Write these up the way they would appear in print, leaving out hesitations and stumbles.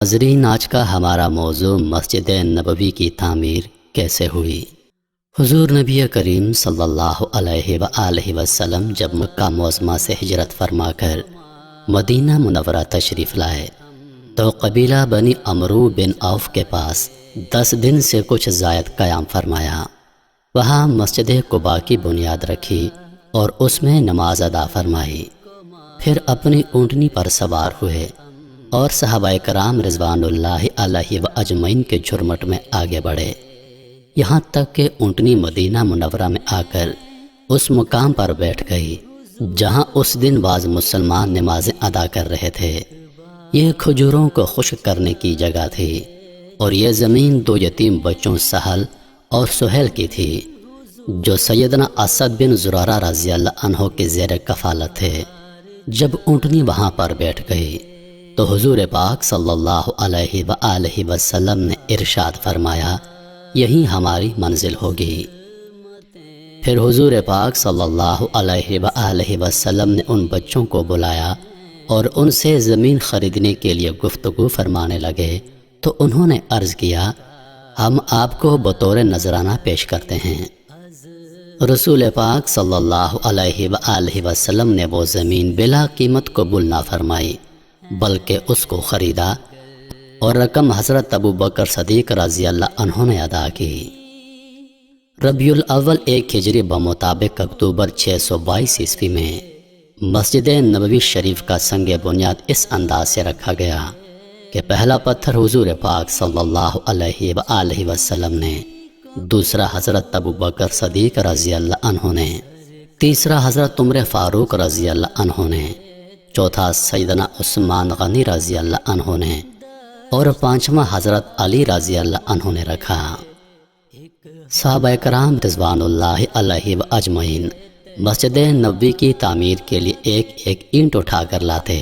ناظرین، آج کا ہمارا موضوع مسجد نبوی کی تعمیر کیسے ہوئی۔ حضور نبی کریم صلی اللہ علیہ وآلہ وسلم جب مکہ معظمہ سے ہجرت فرما کر مدینہ منورہ تشریف لائے تو قبیلہ بنی عمرو بن عوف کے پاس 10 دن سے کچھ زائد قیام فرمایا۔ وہاں مسجد قباء کی بنیاد رکھی اور اس میں نماز ادا فرمائی۔ پھر اپنی اونٹنی پر سوار ہوئے اور صحابہ کرام رضوان اللہ علیہ و اجمعین کے جھرمٹ میں آگے بڑھے، یہاں تک کہ اونٹنی مدینہ منورہ میں آ کر اس مقام پر بیٹھ گئی جہاں اس دن بعض مسلمان نمازیں ادا کر رہے تھے۔ یہ کھجوروں کو خشک کرنے کی جگہ تھی اور یہ زمین 2 یتیم بچوں سہل اور سہیل کی تھی جو سیدنا اسد بن زرارہ رضی اللہ عنہ کے زیر کفالت تھے۔ جب اونٹنی وہاں پر بیٹھ گئی تو حضور پاک صلی اللہ علیہ وآلہ وسلم نے ارشاد فرمایا، یہی ہماری منزل ہوگی۔ پھر حضور پاک صلی اللہ علیہ وآلہ وسلم نے ان بچوں کو بلایا اور ان سے زمین خریدنے کے لیے گفتگو فرمانے لگے تو انہوں نے عرض کیا، ہم آپ کو بطور نذرانہ پیش کرتے ہیں۔ رسول پاک صلی اللہ علیہ وآلہ وسلم نے وہ زمین بلا قیمت قبول نہ فرمائی بلکہ اس کو خریدا اور رقم حضرت ابوبکر صدیق رضی اللہ عنہ نے ادا کی۔ ربیع الاول 1 ہجری بمطابق اکتوبر 622 عیسوی میں مسجد نبوی شریف کا سنگ بنیاد اس انداز سے رکھا گیا کہ پہلا پتھر حضور پاک صلی اللہ علیہ وآلہ وسلم نے، دوسرا حضرت ابوبکر صدیق رضی اللہ عنہ نے، تیسرا حضرت عمر فاروق رضی اللہ عنہ نے، چوتھا سیدنا عثمان غنی رضی اللہ عنہ نے اور 5واں حضرت علی رضی اللہ عنہ نے رکھا۔ صحابہ کرام رضوان اللہ علیہ و اجمعین مسجد نبوی کی تعمیر کے لیے ایک ایک اینٹ اٹھا کر لاتے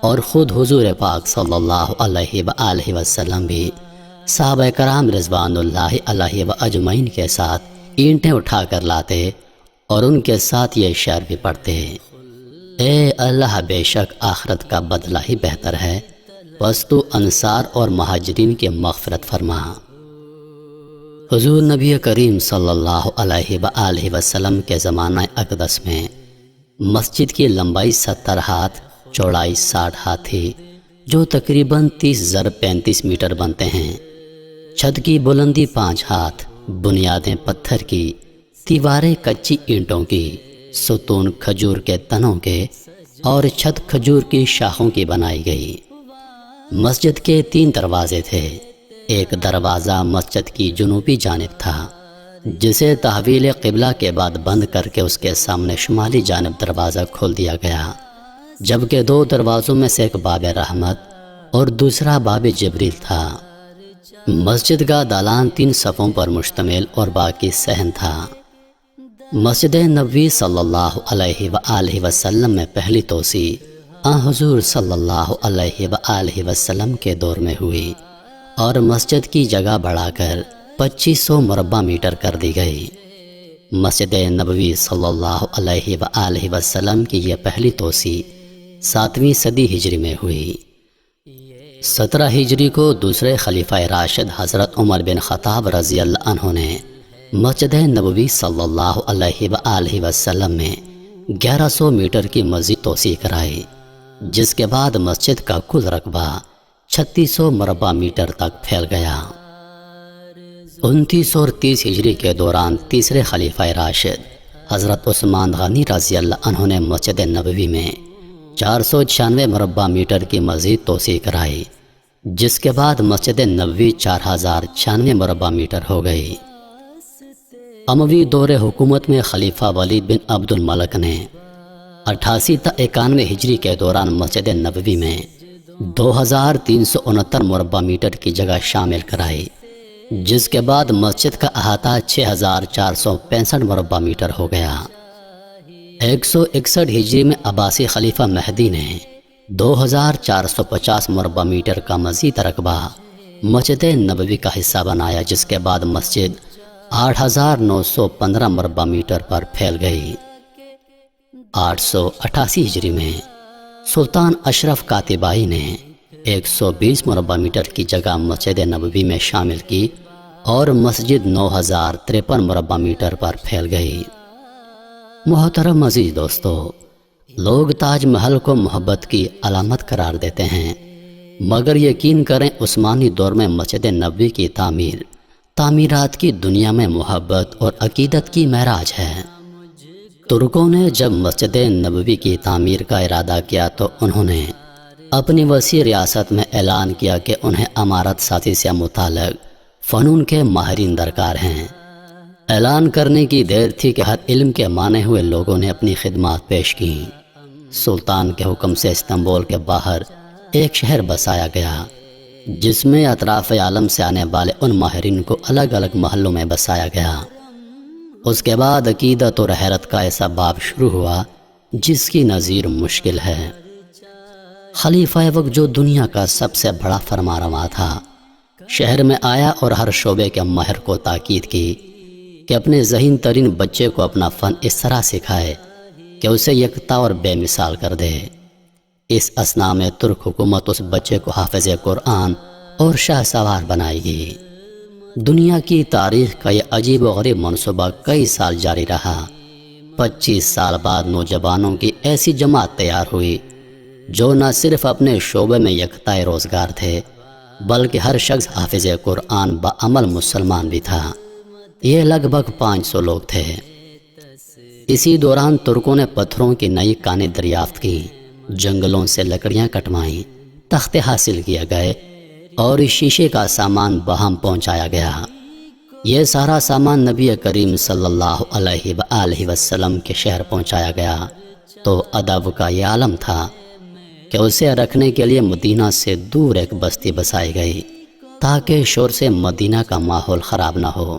اور خود حضور پاک صلی اللہ علیہ وآلہ وسلم بھی صحابہ کرام رضوان اللہ علیہ و اجمعین کے ساتھ اینٹیں اٹھا کر لاتے اور ان کے ساتھ یہ شعر بھی پڑھتے، اے اللہ بے شک آخرت کا بدلہ ہی بہتر ہے، بس تو انصار اور مہاجرین کی مغفرت فرما۔ حضور نبی کریم صلی اللہ علیہ وآلہ وسلم کے زمانہ اقدس میں مسجد کی لمبائی 70 ہاتھ، چوڑائی 60 ہاتھ تھی، جو تقریباً 30 ضرب 35 میٹر بنتے ہیں۔ چھت کی بلندی 5 ہاتھ، بنیادیں پتھر کی، دیواریں کچی اینٹوں کی، ستون کھجور کے تنوں کے اور چھت کھجور کی شاخوں کی بنائی گئی۔ مسجد کے 3 دروازے تھے۔ ایک دروازہ مسجد کی جنوبی جانب تھا جسے تحویل قبلہ کے بعد بند کر کے اس کے سامنے شمالی جانب دروازہ کھول دیا گیا، جبکہ 2 دروازوں میں سے ایک باب رحمت اور دوسرا باب جبریل تھا۔ مسجد کا دالان 3 صفوں پر مشتمل اور باقی صحن تھا۔ مسجد نبوی صلی اللہ علیہ وآلہ وسلم میں پہلی توسیع حضور صلی اللہ علیہ وآلہ وسلم کے دور میں ہوئی اور مسجد کی جگہ بڑھا کر 2500 مربع میٹر کر دی گئی۔ مسجد نبوی صلی اللہ علیہ وآلہ وسلم کی یہ پہلی توسیع 7ویں صدی ہجری میں ہوئی۔ 17 ہجری کو دوسرے خلیفہ راشد حضرت عمر بن خطاب رضی اللہ عنہ نے مسجد نبوی صلی اللہ علیہ وآلہ وسلم میں 1100 میٹر کی مزید توسیع کرائی، جس کے بعد مسجد کا کل رقبہ 3600 مربع میٹر تک پھیل گیا۔ 29 اور 30 ہجری کے دوران تیسرے خلیفہ راشد حضرت عثمان غنی رضی اللہ عنہ نے مسجد نبوی میں 496 مربع میٹر کی مزید توسیع کرائی، جس کے بعد مسجد نبوی 4096 مربع میٹر ہو گئی۔ اموی دور حکومت میں خلیفہ ولید بن عبد الملک نے 88 تا 91 ہجری کے دوران مسجد نبوی میں 2369 مربع میٹر کی جگہ شامل کرائی، جس کے بعد مسجد کا احاطہ 6465 مربع میٹر ہو گیا۔ 161 ہجری میں عباسی خلیفہ مہدی نے 2450 مربع میٹر کا مزید رقبہ مسجد نبوی کا حصہ بنایا، جس کے بعد مسجد 8915 مربع میٹر پر پھیل گئی۔ 888 ہجری میں سلطان اشرف کاتبائی نے 120 مربع میٹر کی جگہ مسجد نبوی میں شامل کی اور مسجد 9053 مربع میٹر پر پھیل گئی۔ محترم عزیز دوستو، لوگ تاج محل کو محبت کی علامت قرار دیتے ہیں، مگر یقین کریں عثمانی دور میں مسجد نبوی کی تعمیرات کی دنیا میں محبت اور عقیدت کی معراج ہے۔ ترکوں نے جب مسجد نبوی کی تعمیر کا ارادہ کیا تو انہوں نے اپنی وسیع ریاست میں اعلان کیا کہ انہیں عمارت سازی سے متعلق فنون کے ماہرین درکار ہیں۔ اعلان کرنے کی دیر تھی کہ ہر علم کے مانے ہوئے لوگوں نے اپنی خدمات پیش کی۔ سلطان کے حکم سے استنبول کے باہر ایک شہر بسایا گیا، جس میں اطراف عالم سے آنے والے ان ماہرین کو الگ الگ محلوں میں بسایا گیا۔ اس کے بعد عقیدت اور حیرت کا ایسا باب شروع ہوا جس کی نظیر مشکل ہے۔ خلیفہ وقت جو دنیا کا سب سے بڑا فرمانروا تھا، شہر میں آیا اور ہر شعبے کے ماہر کو تاکید کی کہ اپنے ذہین ترین بچے کو اپنا فن اس طرح سکھائے کہ اسے یکتا اور بے مثال کر دے۔ اس اثنا میں ترک حکومت اس بچے کو حافظ قرآن اور شاہ سوار بنائے گی۔ دنیا کی تاریخ کا یہ عجیب و غریب منصوبہ کئی سال جاری رہا۔ 25 سال بعد نوجوانوں کی ایسی جماعت تیار ہوئی جو نہ صرف اپنے شعبے میں یکتا روزگار تھے، بلکہ ہر شخص حافظ قرآن بعمل مسلمان بھی تھا۔ یہ لگ بھگ 500 لوگ تھے۔ اسی دوران ترکوں نے پتھروں کی نئی کانیں دریافت کی، جنگلوں سے لکڑیاں کٹوائیں، تختے حاصل کیے گئے اور اس شیشے کا سامان باہم پہنچایا گیا۔ یہ سارا سامان نبی کریم صلی اللہ علیہ وآلہ وسلم کے شہر پہنچایا گیا تو ادب کا یہ عالم تھا کہ اسے رکھنے کے لیے مدینہ سے دور ایک بستی بسائی گئی تاکہ شور سے مدینہ کا ماحول خراب نہ ہو۔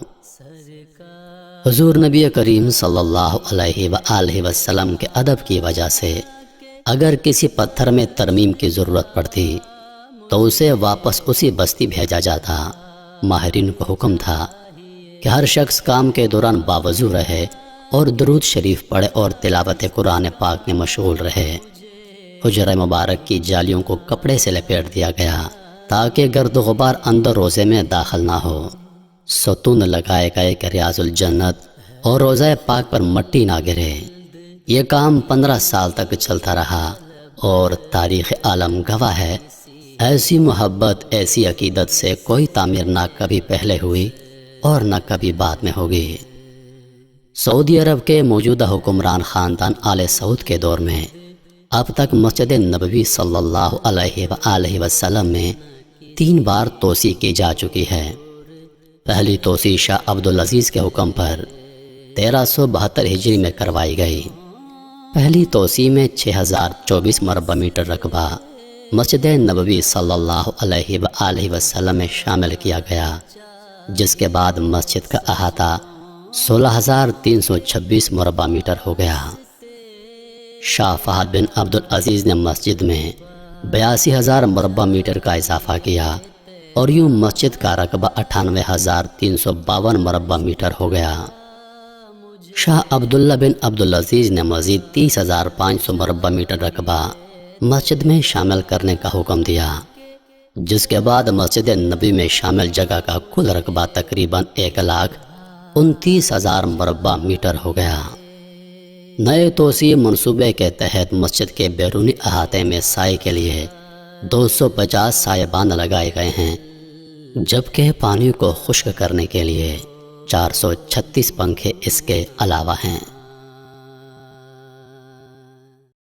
حضور نبی کریم صلی اللہ علیہ وآلہ وسلم کے ادب کی وجہ سے اگر کسی پتھر میں ترمیم کی ضرورت پڑتی تو اسے واپس اسی بستی بھیجا جاتا۔ ماہرین کو حکم تھا کہ ہر شخص کام کے دوران باوضو رہے اور درود شریف پڑھے اور تلاوت قرآن پاک میں مشغول رہے۔ حجرہ مبارک کی جالیوں کو کپڑے سے لپیٹ دیا گیا تاکہ گرد و غبار اندر روزے میں داخل نہ ہو۔ ستون لگائے گئے کہ ریاض الجنت اور روضہ پاک پر مٹی نہ گرے۔ یہ کام 15 سال تک چلتا رہا اور تاریخ عالم گواہ ہے، ایسی محبت، ایسی عقیدت سے کوئی تعمیر نہ کبھی پہلے ہوئی اور نہ کبھی بعد میں ہوگی۔ سعودی عرب کے موجودہ حکمران خاندان آل سعود کے دور میں اب تک مسجد نبوی صلی اللہ علیہ وآلہ وسلم میں 3 بار توسیع کی جا چکی ہے۔ پہلی توسیع شاہ عبدالعزیز کے حکم پر 1372 ہجری میں کروائی گئی۔ پہلی توسیع میں 6024 مربع میٹر رقبہ مسجد نبوی صلی اللہ علیہ وآلہ وسلم میں شامل کیا گیا، جس کے بعد مسجد کا احاطہ 16326 مربع میٹر ہو گیا۔ شاہ فہد بن عبدالعزیز نے مسجد میں 82000 مربع میٹر کا اضافہ کیا اور یوں مسجد کا رقبہ 98352 مربع میٹر ہو گیا۔ شاہ عبداللہ بن عبدالعزیز نے مزید 30500 مربع میٹر رقبہ مسجد میں شامل کرنے کا حکم دیا، جس کے بعد مسجد نبوی میں شامل جگہ کا کل رقبہ تقریباً 1,29,000 مربع میٹر ہو گیا۔ نئے توسیع منصوبے کے تحت مسجد کے بیرونی احاطے میں سائے کے لیے 250 سائے بان لگائے گئے ہیں، جبکہ پانی کو خشک کرنے کے لیے 436 پنکھے اس کے علاوہ ہیں۔